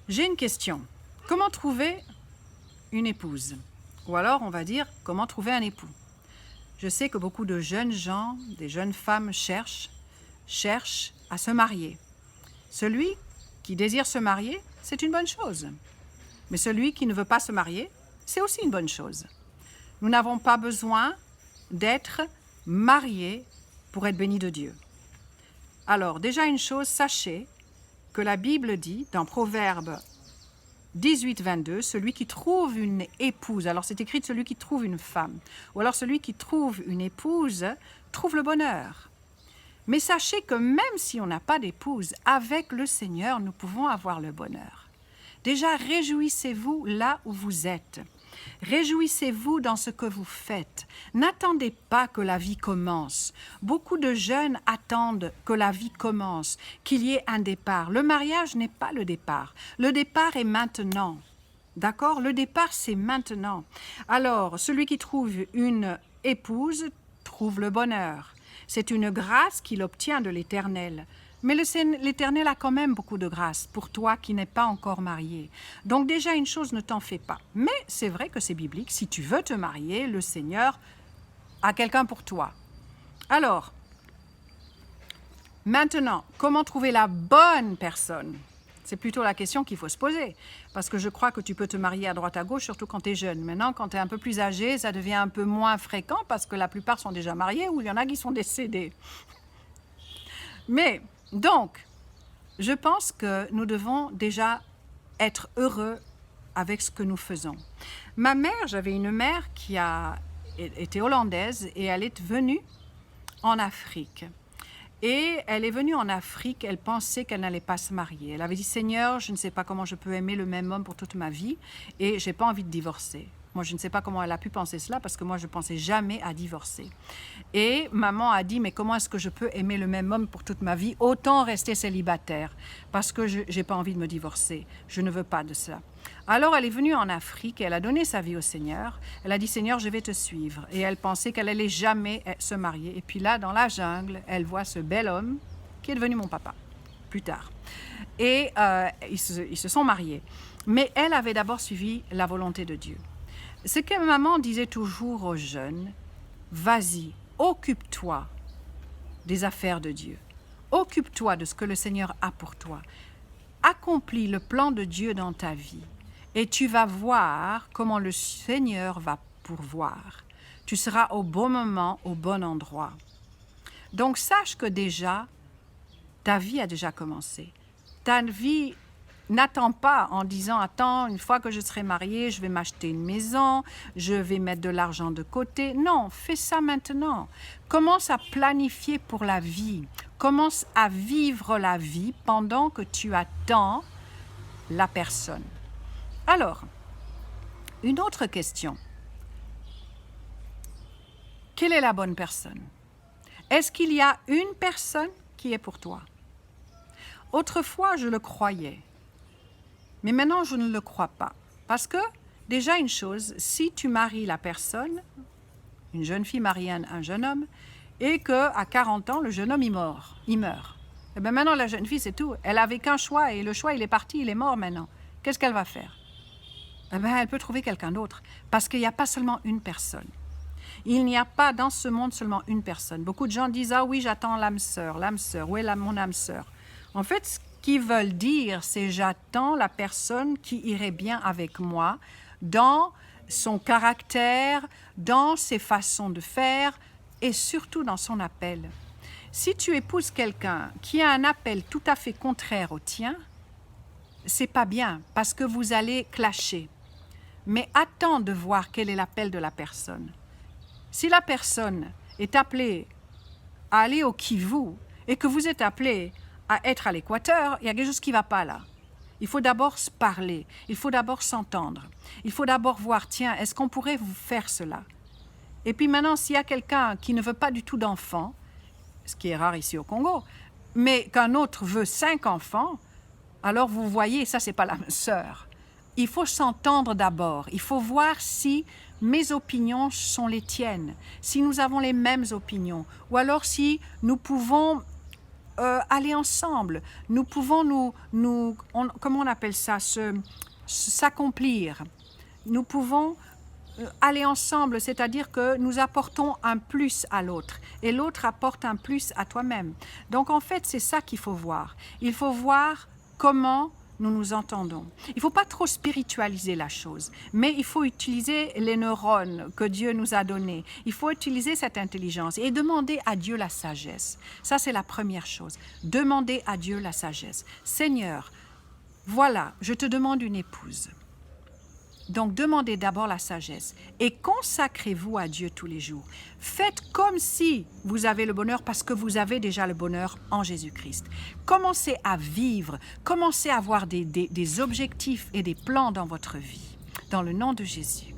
J'ai une question. Comment trouver une épouse? Ou alors, on va dire, comment trouver un époux? Je sais que beaucoup de jeunes gens, des jeunes femmes cherchent à se marier. Celui qui désire se marier, c'est une bonne chose. Mais celui qui ne veut pas se marier, c'est aussi une bonne chose. Nous n'avons pas besoin d'être mariés pour être bénis de Dieu. Alors, déjà une chose, sachez que la Bible dit, dans Proverbe 18, 22, celui qui trouve une épouse, alors c'est écrit celui qui trouve une femme, ou alors celui qui trouve une épouse, trouve le bonheur. Mais sachez que même si on n'a pas d'épouse, avec le Seigneur, nous pouvons avoir le bonheur. Déjà, réjouissez-vous là où vous êtes. Réjouissez-vous dans ce que vous faites. N'attendez pas que la vie commence. Beaucoup de jeunes attendent que la vie commence, qu'il y ait un départ. Le mariage n'est pas le départ. Le départ est maintenant. D'accord? Le départ, c'est maintenant. Alors, celui qui trouve une épouse trouve le bonheur. C'est une grâce qu'il obtient de l'Éternel. Mais l'Éternel a quand même beaucoup de grâce pour toi qui n'es pas encore marié. Donc déjà, une chose, ne t'en fais pas. Mais c'est vrai que c'est biblique. Si tu veux te marier, le Seigneur a quelqu'un pour toi. Alors, maintenant, comment trouver la bonne personne? C'est plutôt la question qu'il faut se poser. Parce que je crois que tu peux te marier à droite à gauche, surtout quand tu es jeune. Maintenant, quand tu es un peu plus âgé, ça devient un peu moins fréquent parce que la plupart sont déjà mariés ou il y en a qui sont décédés. Mais, donc, je pense que nous devons déjà être heureux avec ce que nous faisons. Ma mère, j'avais une mère qui était hollandaise et elle est venue en Afrique. Et elle est venue en Afrique, elle pensait qu'elle n'allait pas se marier. Elle avait dit, Seigneur, je ne sais pas comment je peux aimer le même homme pour toute ma vie et je n'ai pas envie de divorcer. Moi, je ne sais pas comment elle a pu penser cela parce que moi, je ne pensais jamais à divorcer. Et maman a dit, mais comment est-ce que je peux aimer le même homme pour toute ma vie? Autant rester célibataire parce que je n'ai pas envie de me divorcer. Je ne veux pas de ça. Alors, elle est venue en Afrique et elle a donné sa vie au Seigneur. Elle a dit, Seigneur, je vais te suivre. Et elle pensait qu'elle allait jamais se marier. Et puis là, dans la jungle, elle voit ce bel homme qui est devenu mon papa, plus tard. Et ils se sont mariés. Mais elle avait d'abord suivi la volonté de Dieu. Ce que maman disait toujours aux jeunes, vas-y, occupe-toi des affaires de Dieu. Occupe-toi de ce que le Seigneur a pour toi. Accomplis le plan de Dieu dans ta vie et tu vas voir comment le Seigneur va pourvoir. Tu seras au bon moment, au bon endroit. Donc sache que déjà, ta vie a déjà commencé. Ta vie n'attend pas en disant, attends, une fois que je serai mariée, je vais m'acheter une maison, je vais mettre de l'argent de côté. Non, fais ça maintenant. Commence à planifier pour la vie. Commence à vivre la vie pendant que tu attends la personne. Alors, une autre question. Quelle est la bonne personne? Est-ce qu'il y a une personne qui est pour toi? Autrefois, je le croyais. Mais maintenant, je ne le crois pas. Parce que, déjà une chose, si tu maries la personne, une jeune fille marie un jeune homme, et qu'à 40 ans, le jeune homme, il meurt. Et bien maintenant, la jeune fille, c'est tout. Elle n'avait qu'un choix, et le choix, il est parti, il est mort maintenant. Qu'est-ce qu'elle va faire? Eh bien, elle peut trouver quelqu'un d'autre. Parce qu'il n'y a pas seulement une personne. Il n'y a pas dans ce monde seulement une personne. Beaucoup de gens disent, ah oui, j'attends l'âme sœur, où est mon âme sœur? En fait, ce qu'ils veulent dire, c'est j'attends la personne qui irait bien avec moi dans son caractère, dans ses façons de faire et surtout dans son appel. Si tu épouses quelqu'un qui a un appel tout à fait contraire au tien, c'est pas bien parce que vous allez clasher. Mais attends de voir quel est l'appel de la personne. Si la personne est appelée à aller au Kivu et que vous êtes appelé à être à l'équateur, il y a quelque chose qui ne va pas là. Il faut d'abord se parler, il faut d'abord s'entendre, il faut d'abord voir, tiens, est-ce qu'on pourrait vous faire cela? Et puis maintenant, s'il y a quelqu'un qui ne veut pas du tout d'enfants, ce qui est rare ici au Congo, mais qu'un autre veut 5 enfants, alors vous voyez, ça, c'est pas l'âme sœur. Il faut s'entendre d'abord, il faut voir si mes opinions sont les tiennes, si nous avons les mêmes opinions, ou alors si nous pouvons aller ensemble. Nous pouvons comment on appelle ça, s'accomplir. Nous pouvons aller ensemble, c'est-à-dire que nous apportons un plus à l'autre et l'autre apporte un plus à toi-même. Donc en fait, c'est ça qu'il faut voir. Il faut voir comment nous nous entendons. Il ne faut pas trop spiritualiser la chose, mais il faut utiliser les neurones que Dieu nous a donnés. Il faut utiliser cette intelligence et demander à Dieu la sagesse. Ça, c'est la première chose. Demander à Dieu la sagesse. Seigneur, voilà, je te demande une épouse. Donc, demandez d'abord la sagesse et consacrez-vous à Dieu tous les jours. Faites comme si vous avez le bonheur parce que vous avez déjà le bonheur en Jésus-Christ. Commencez à vivre, commencez à avoir des objectifs et des plans dans votre vie. Dans le nom de Jésus.